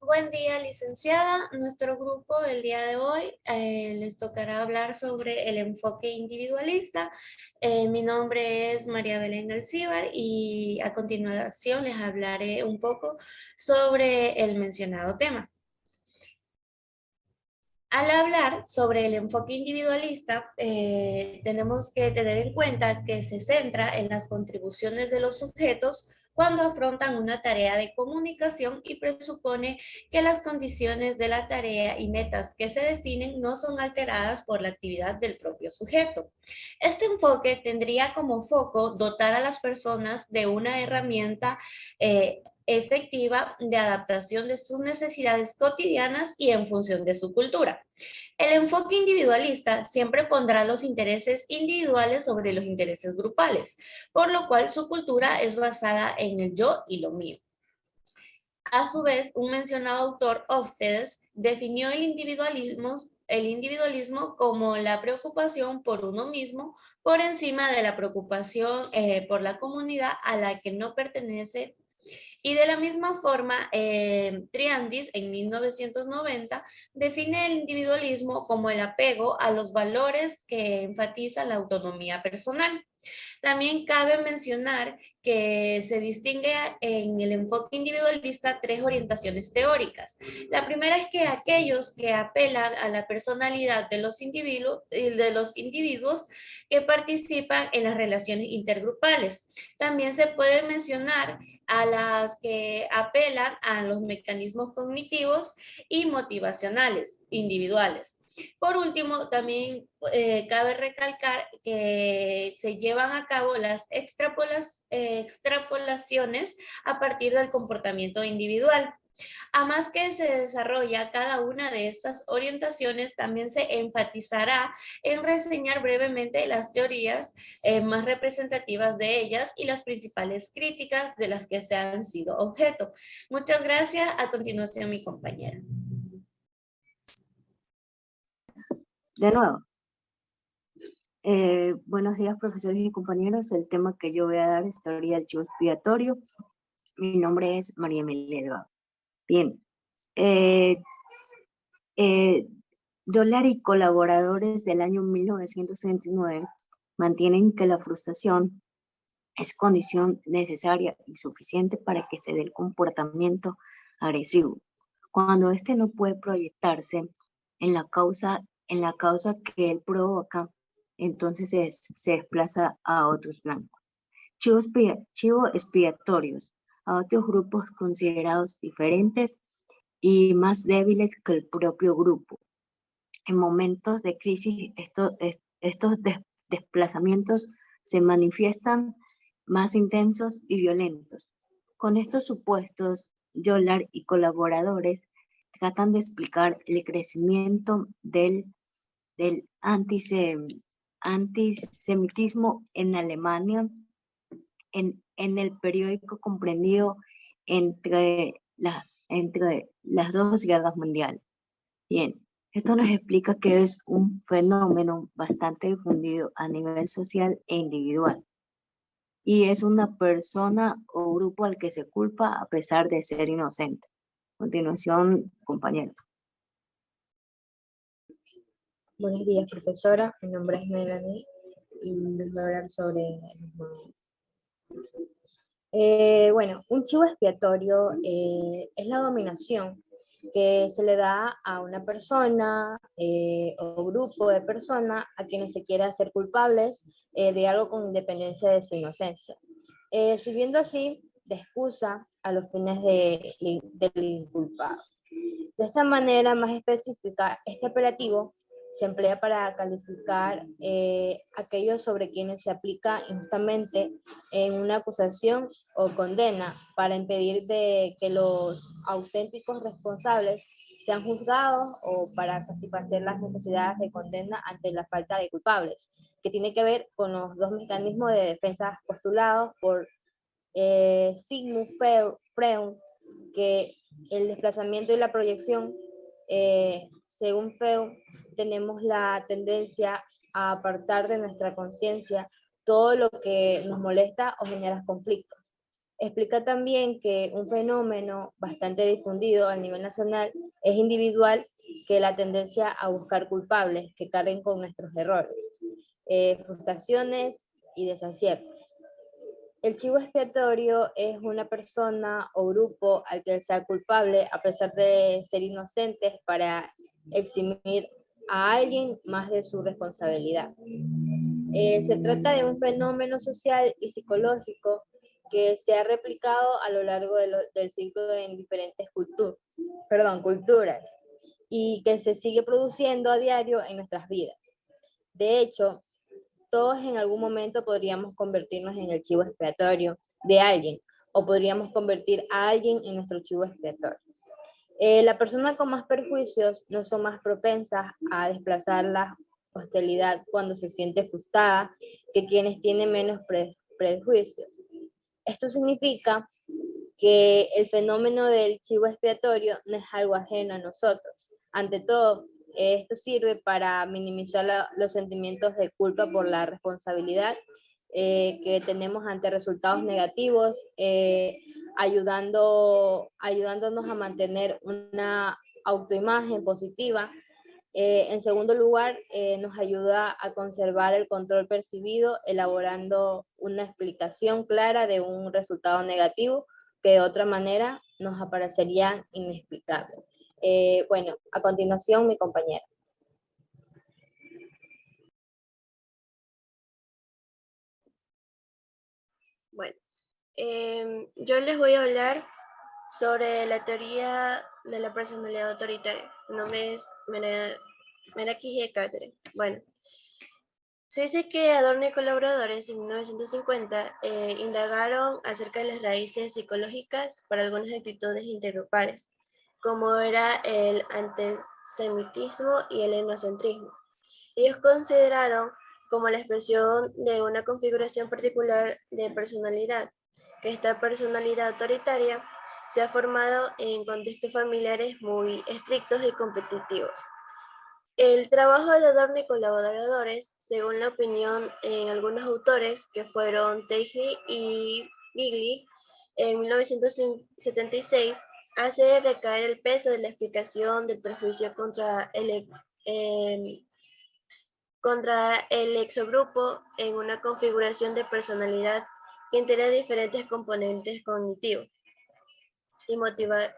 Buen día, licenciada. Nuestro grupo el día de hoy les tocará hablar sobre el enfoque individualista. Mi nombre es María Belén Alcíbar y a continuación les hablaré un poco sobre el mencionado tema. Al hablar sobre el enfoque individualista, tenemos que tener en cuenta que se centra en las contribuciones de los sujetos cuando afrontan una tarea de comunicación y presupone que las condiciones de la tarea y metas que se definen no son alteradas por la actividad del propio sujeto. Este enfoque tendría como foco dotar a las personas de una herramienta efectiva de adaptación de sus necesidades cotidianas y en función de su cultura. El enfoque individualista siempre pondrá los intereses individuales sobre los intereses grupales, por lo cual su cultura es basada en el yo y lo mío. A su vez, un mencionado autor, Hofstede, definió el individualismo como la preocupación por uno mismo por encima de la preocupación por la comunidad a la que no pertenece. Y de la misma forma, Triandis en 1990 define el individualismo como el apego a los valores que enfatiza la autonomía personal. También cabe mencionar que se distingue en el enfoque individualista tres orientaciones teóricas. La primera es que aquellos que apelan a la personalidad de los individuos que participan en las relaciones intergrupales. También se puede mencionar a las que apelan a los mecanismos cognitivos y motivacionales individuales. Por último, también cabe recalcar que se llevan a cabo las extrapolaciones a partir del comportamiento individual. A más que se desarrolla cada una de estas orientaciones, también se enfatizará en reseñar brevemente las teorías más representativas de ellas y las principales críticas de las que se han sido objeto. Muchas gracias. A continuación, mi compañera. De nuevo, buenos días, profesores y compañeros. El tema que yo voy a dar es teoría del chivo expiatorio. Mi nombre es María Emilia. Bien, Dollar y colaboradores del año 1969 mantienen que la frustración es condición necesaria y suficiente para que se dé el comportamiento agresivo, cuando éste no puede proyectarse en la causa que él provoca, entonces se desplaza a otros blancos. Chivos expiatorios, a otros grupos considerados diferentes y más débiles que el propio grupo. En momentos de crisis, estos desplazamientos se manifiestan más intensos y violentos. Con estos supuestos, Yollar y colaboradores tratan de explicar el crecimiento del antisemitismo en Alemania en el periódico comprendido entre las dos guerras mundiales. Bien, esto nos explica que es un fenómeno bastante difundido a nivel social e individual. Y es una persona o grupo al que se culpa a pesar de ser inocente. A continuación, compañero. Buenos días, profesora. Mi nombre es Melanie y les voy a hablar sobre el mismo. Bueno, un chivo expiatorio es la dominación que se le da a una persona o grupo de personas a quienes se quiere hacer culpables de algo con independencia de su inocencia, sirviendo así de excusa a los fines del inculpado. De esta manera más específica, este apelativo se emplea para calificar aquellos sobre quienes se aplica injustamente en una acusación o condena para impedir de que los auténticos responsables sean juzgados o para satisfacer las necesidades de condena ante la falta de culpables, que tiene que ver con los dos mecanismos de defensa postulados por Sigmund Freud, que el desplazamiento y la proyección, según Freud, tenemos la tendencia a apartar de nuestra conciencia todo lo que nos molesta o genera conflictos. Explica también que un fenómeno bastante difundido a nivel nacional es individual, que la tendencia a buscar culpables que carguen con nuestros errores, frustraciones y desaciertos. El chivo expiatorio es una persona o grupo al que sea culpable a pesar de ser inocentes para eximir a alguien más de su responsabilidad. Se trata de un fenómeno social y psicológico que se ha replicado a lo largo del siglo en diferentes culturas y que se sigue produciendo a diario en nuestras vidas. De hecho, todos en algún momento podríamos convertirnos en el chivo expiatorio de alguien o podríamos convertir a alguien en nuestro chivo expiatorio. La persona con más perjuicios no son más propensas a desplazar la hostilidad cuando se siente frustrada que quienes tienen menos prejuicios. Esto significa que el fenómeno del chivo expiatorio no es algo ajeno a nosotros. Ante todo, esto sirve para minimizar los sentimientos de culpa por la responsabilidad que tenemos ante resultados negativos, ayudándonos a mantener una autoimagen positiva. En segundo lugar, nos ayuda a conservar el control percibido, elaborando una explicación clara de un resultado negativo que de otra manera nos aparecería inexplicable. Bueno, a continuación mi compañera. Bueno, yo les voy a hablar sobre la teoría de la personalidad autoritaria. Mi nombre es Merakije Cáceres. Bueno, se dice que Adorno y colaboradores en 1950 indagaron acerca de las raíces psicológicas para algunas actitudes intergrupales, como era el antisemitismo y el etnocentrismo. Ellos consideraron como la expresión de una configuración particular de personalidad, que esta personalidad autoritaria se ha formado en contextos familiares muy estrictos y competitivos. El trabajo de Adorno y colaboradores, según la opinión en algunos autores, que fueron Teilhard y Gigli, en 1976, hace recaer el peso de la explicación del prejuicio contra el exogrupo en una configuración de personalidad que integra diferentes componentes cognitivos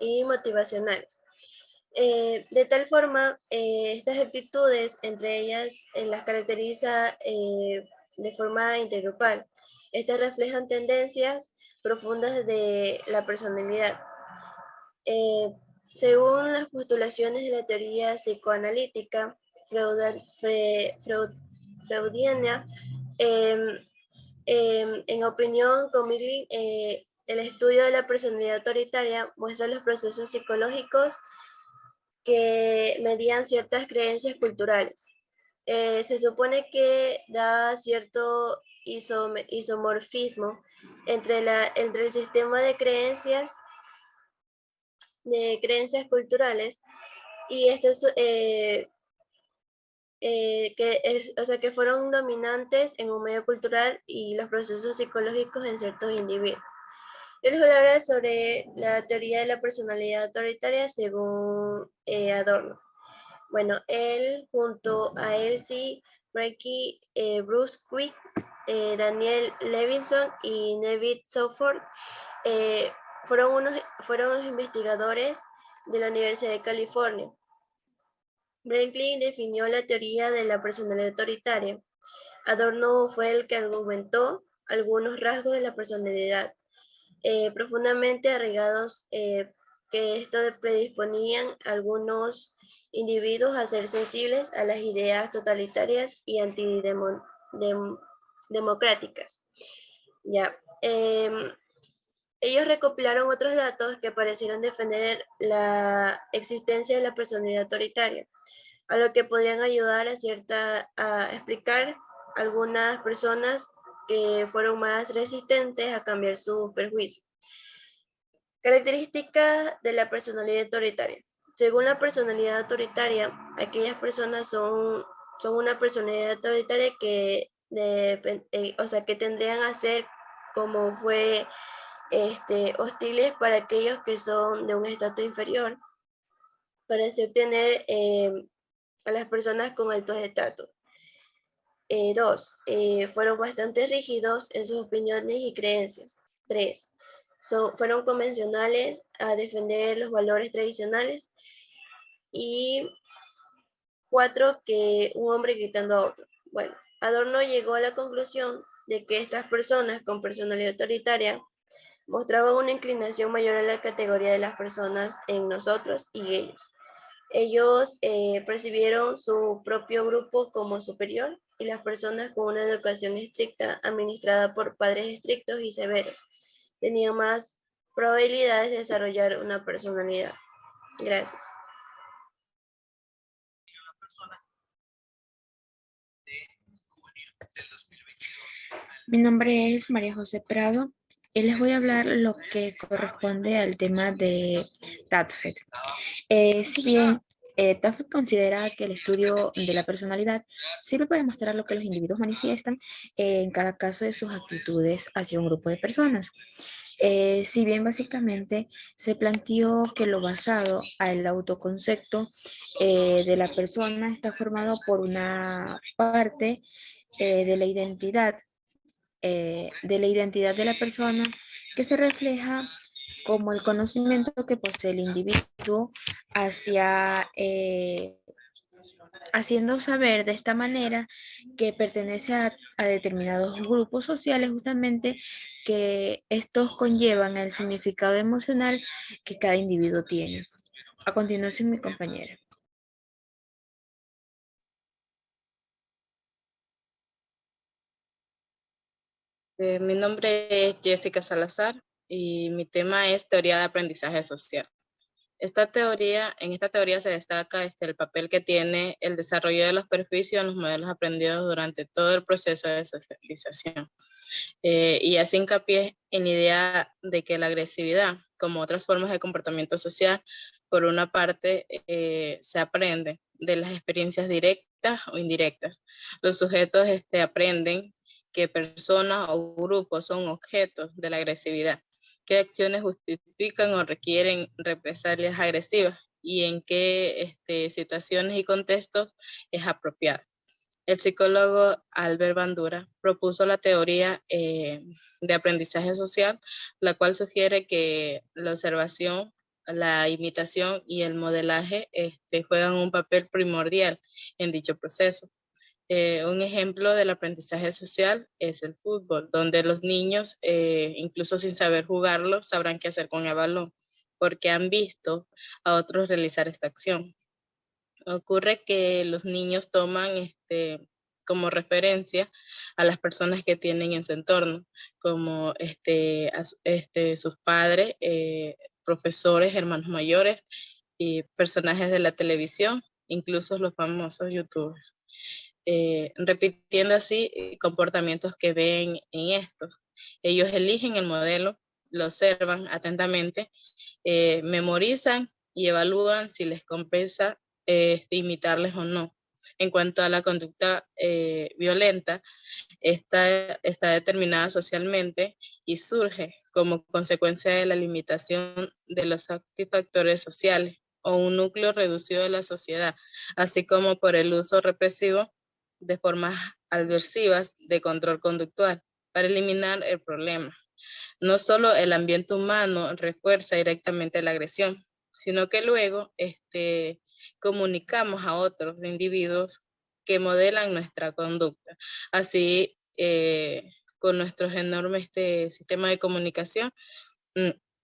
y motivacionales. De tal forma, estas actitudes, entre ellas, las caracteriza de forma intergrupal. Estas reflejan tendencias profundas de la personalidad. Según las postulaciones de la teoría psicoanalítica freudiana, en opinión con Miglin, el estudio de la personalidad autoritaria muestra los procesos psicológicos que medían ciertas creencias culturales. Se supone que da cierto isomorfismo entre el sistema de creencias culturales y estas que fueron dominantes en un medio cultural y los procesos psicológicos en ciertos individuos. Yo les voy a hablar sobre la teoría de la personalidad autoritaria según Adorno. Bueno, él junto a Elsie, Frankie Bruce Quick, Daniel Levinson y David Sofford fueron los investigadores de la Universidad de California. Brenkley definió la teoría de la personalidad autoritaria. Adorno fue el que argumentó algunos rasgos de la personalidad profundamente arraigados que esto predisponían a algunos individuos a ser sensibles a las ideas totalitarias y antidemocráticas. Ya. Ellos recopilaron otros datos que parecieron defender la existencia de la personalidad autoritaria, a lo que podrían ayudar a explicar algunas personas que fueron más resistentes a cambiar su perjuicio. Características de la personalidad autoritaria. Según la personalidad autoritaria, aquellas personas son una personalidad autoritaria que tendrían a ser como fue hostiles para aquellos que son de un estatus inferior, para así obtener a las personas con altos estatus. 2. Fueron bastante rígidos en sus opiniones y creencias. 3. Fueron convencionales a defender los valores tradicionales. Y 4. Que un hombre gritando a otro. Bueno, Adorno llegó a la conclusión de que estas personas con personalidad autoritaria mostraban una inclinación mayor a la categoría de las personas en nosotros y ellos. Ellos percibieron su propio grupo como superior y las personas con una educación estricta administrada por padres estrictos y severos tenían más probabilidades de desarrollar una personalidad. Gracias. Mi nombre es María José Prado y les voy a hablar lo que corresponde al tema de TADFED. Si bien TADFED considera que el estudio de la personalidad sirve para mostrar lo que los individuos manifiestan en cada caso de sus actitudes hacia un grupo de personas. Si bien básicamente se planteó que lo basado al autoconcepto de la persona está formado por una parte de la identidad de la persona que se refleja como el conocimiento que posee el individuo hacia, haciendo saber de esta manera que pertenece a determinados grupos sociales, justamente que estos conllevan el significado emocional que cada individuo tiene. A continuación, mi compañera. Mi nombre es Jessica Salazar y mi tema es teoría de aprendizaje social. En esta teoría se destaca el papel que tiene el desarrollo de los perjuicios en los modelos aprendidos durante todo el proceso de socialización. Y hace hincapié en la idea de que la agresividad, como otras formas de comportamiento social, por una parte se aprende de las experiencias directas o indirectas. Los sujetos aprenden que personas o grupos son objetos de la agresividad, qué acciones justifican o requieren represalias agresivas y en qué situaciones y contextos es apropiado. El psicólogo Albert Bandura propuso la teoría de aprendizaje social, la cual sugiere que la observación, la imitación y el modelaje juegan un papel primordial en dicho proceso. Un ejemplo del aprendizaje social es el fútbol, donde los niños, incluso sin saber jugarlo, sabrán qué hacer con el balón, porque han visto a otros realizar esta acción. Ocurre que los niños toman como referencia a las personas que tienen en su entorno, como sus padres, profesores, hermanos mayores y personajes de la televisión, incluso los famosos youtubers. Repitiendo así comportamientos que ven en estos. Ellos eligen el modelo, lo observan atentamente, memorizan y evalúan si les compensa imitarles o no. En cuanto a la conducta violenta, está determinada socialmente y surge como consecuencia de la limitación de los satisfactores sociales o un núcleo reducido de la sociedad, así como por el uso represivo de formas aversivas de control conductual para eliminar el problema. No solo el ambiente humano refuerza directamente la agresión, sino que luego comunicamos a otros individuos que modelan nuestra conducta. Así, con nuestros enormes sistemas de comunicación,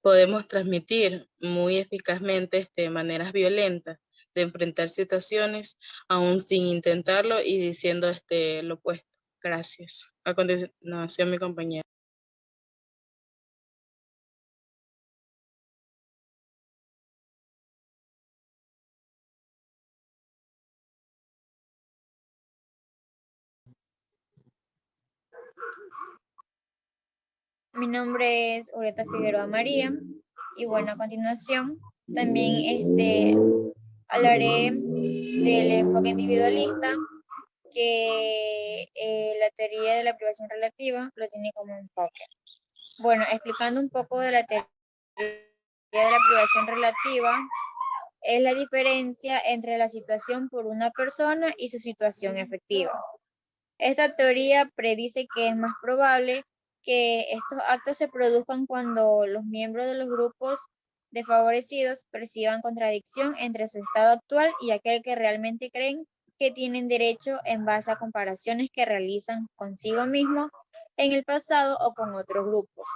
podemos transmitir muy eficazmente maneras violentas de enfrentar situaciones, aún sin intentarlo y diciendo lo opuesto. Gracias. A continuación, mi compañera. Mi nombre es Ureta Figueroa María y bueno, a continuación también hablaré del enfoque individualista que la teoría de la privación relativa lo tiene como enfoque. Bueno, explicando un poco de la teoría de la privación relativa, es la diferencia entre la situación por una persona y su situación efectiva. Esta teoría predice que es más probable que estos actos se produzcan cuando los miembros de los grupos desfavorecidos perciban contradicción entre su estado actual y aquel que realmente creen que tienen derecho en base a comparaciones que realizan consigo mismo en el pasado o con otros grupos.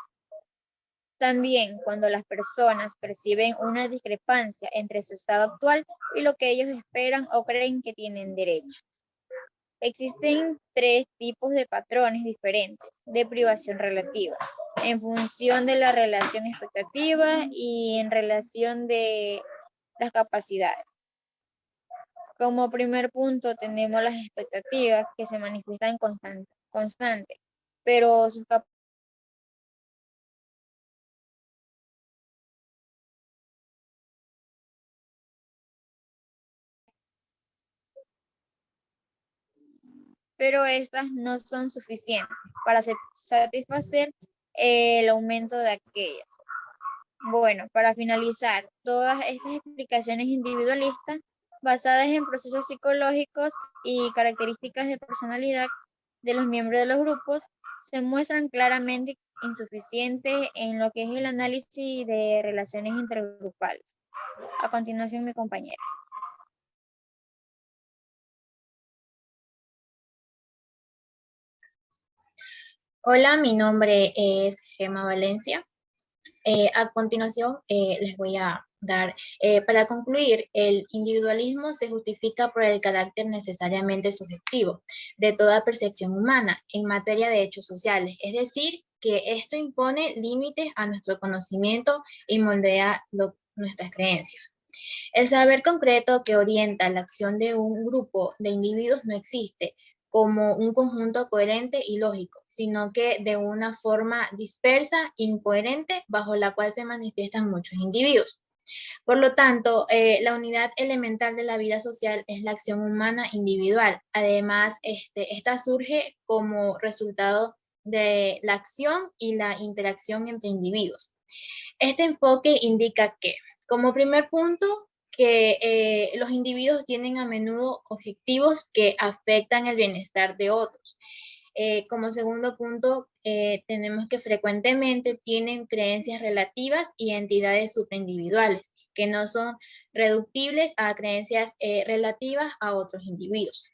También cuando las personas perciben una discrepancia entre su estado actual y lo que ellos esperan o creen que tienen derecho. Existen 3 tipos de patrones diferentes de privación relativa, en función de la relación expectativa y en relación de las capacidades. Como primer punto tenemos las expectativas que se manifiestan constante, pero sus pero estas no son suficientes para satisfacer el aumento de aquellas. Bueno, para finalizar, todas estas explicaciones individualistas basadas en procesos psicológicos y características de personalidad de los miembros de los grupos se muestran claramente insuficientes en lo que es el análisis de relaciones intergrupales. A continuación, mi compañera. Hola, mi nombre es Gema Valencia. A continuación, les voy a dar, para concluir, el individualismo se justifica por el carácter necesariamente subjetivo de toda percepción humana en materia de hechos sociales, es decir, que esto impone límites a nuestro conocimiento y moldea nuestras creencias. El saber concreto que orienta la acción de un grupo de individuos no existe como un conjunto coherente y lógico, sino que de una forma dispersa, incoherente, bajo la cual se manifiestan muchos individuos. Por lo tanto, la unidad elemental de la vida social es la acción humana individual. Además, esta surge como resultado de la acción y la interacción entre individuos. Este enfoque indica que, como primer punto, que los individuos tienen a menudo objetivos que afectan el bienestar de otros. Como segundo punto, tenemos que frecuentemente tienen creencias relativas y entidades superindividuales, que no son reductibles a creencias relativas a otros individuos.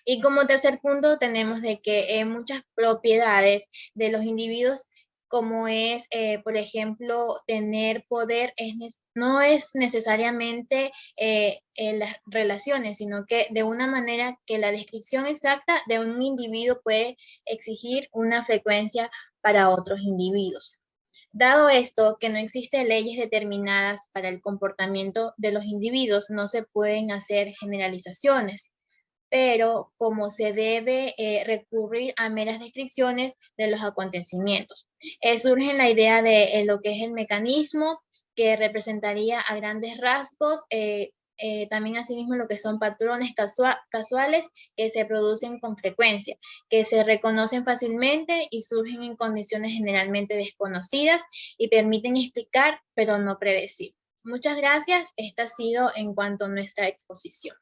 Y como tercer punto, tenemos de que muchas propiedades de los individuos, como es, por ejemplo, tener poder, no es necesariamente en las relaciones, sino que de una manera que la descripción exacta de un individuo puede exigir una frecuencia para otros individuos. Dado esto, que no existen leyes determinadas para el comportamiento de los individuos, no se pueden hacer generalizaciones, pero como se debe recurrir a meras descripciones de los acontecimientos. Surge la idea de lo que es el mecanismo, que representaría a grandes rasgos, también asimismo lo que son patrones casuales que se producen con frecuencia, que se reconocen fácilmente y surgen en condiciones generalmente desconocidas y permiten explicar, pero no predecir. Muchas gracias. Esta ha sido en cuanto a nuestra exposición.